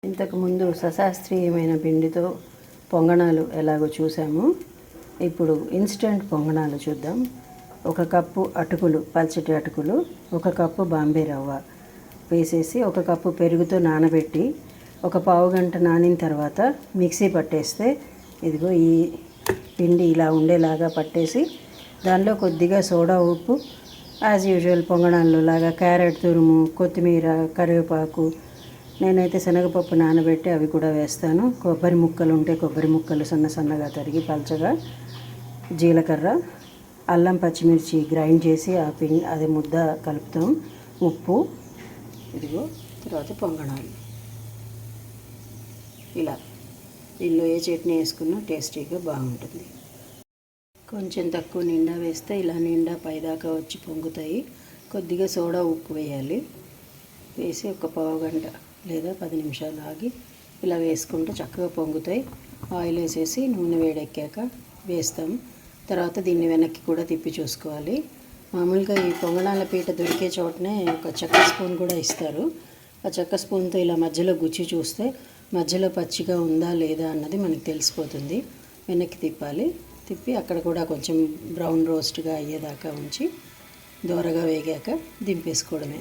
ఇంతకుముందు సశాస్త్రీయమైన పిండితో పొంగనాలు ఎలాగో చూసాము. ఇప్పుడు ఇన్స్టెంట్ పొంగనాలు చూద్దాం. 1 కప్పు అటుకులు, పల్చటి అటుకులు, 1 కప్పు బాంబే రవ్వ వేసేసి 1 కప్పు పెరుగుతో నానబెట్టి ఒక పావు గంట నానిన తర్వాత మిక్సీ పట్టేస్తే ఇదిగో ఈ పిండి ఇలా ఉండేలాగా పట్టేసి దానిలో కొద్దిగా సోడా ఉప్పు, యాజ్ యూజువల్ పొంగనాల్లో లాగా క్యారెట్ తురుము, కొత్తిమీర, కరివేపాకు, నేనైతే శనగపప్పు నానబెట్టి అవి కూడా వేస్తాను. కొబ్బరి ముక్కలు ఉంటే కొబ్బరి ముక్కలు సన్నగా తరిగి పల్చగా, జీలకర్ర, అల్లం పచ్చిమిర్చి గ్రైండ్ చేసి ఆ అది ముద్ద కలుపుతాం. ఉప్పు, ఇదిగో తర్వాత పొంగనాలు ఇలా. దీనిలో ఏ చట్నీ వేసుకున్నా టేస్టీగా బాగుంటుంది. కొంచెం తక్కువ నిండా వేస్తే ఇలా నిండా పైదాకా వచ్చి పొంగుతాయి. కొద్దిగా సోడా ఉప్పు వేయాలి. వేసి ఒక పావు గంట లేదా 10 నిమిషాలు ఆగి ఇలా వేసుకుంటే చక్కగా పొంగుతాయి. ఆయిల్ వేసేసి నూనె వేడెక్కాక వేస్తాం. తర్వాత దీన్ని వెనక్కి కూడా తిప్పి చూసుకోవాలి. మామూలుగా ఈ పొంగనాల పీట దొరికే చోటనే ఒక చెక్క స్పూన్ కూడా ఇస్తారు. ఆ చెక్క స్పూన్తో ఇలా మధ్యలో గుచ్చి చూస్తే మధ్యలో పచ్చిగా ఉందా లేదా అన్నది మనకి తెలిసిపోతుంది. వెనక్కి తిప్పాలి. తిప్పి అక్కడ కూడా కొంచెం బ్రౌన్ రోస్ట్గా అయ్యేదాకా ఉంచి దోరగా వేగాక దింపేసుకోవడమే.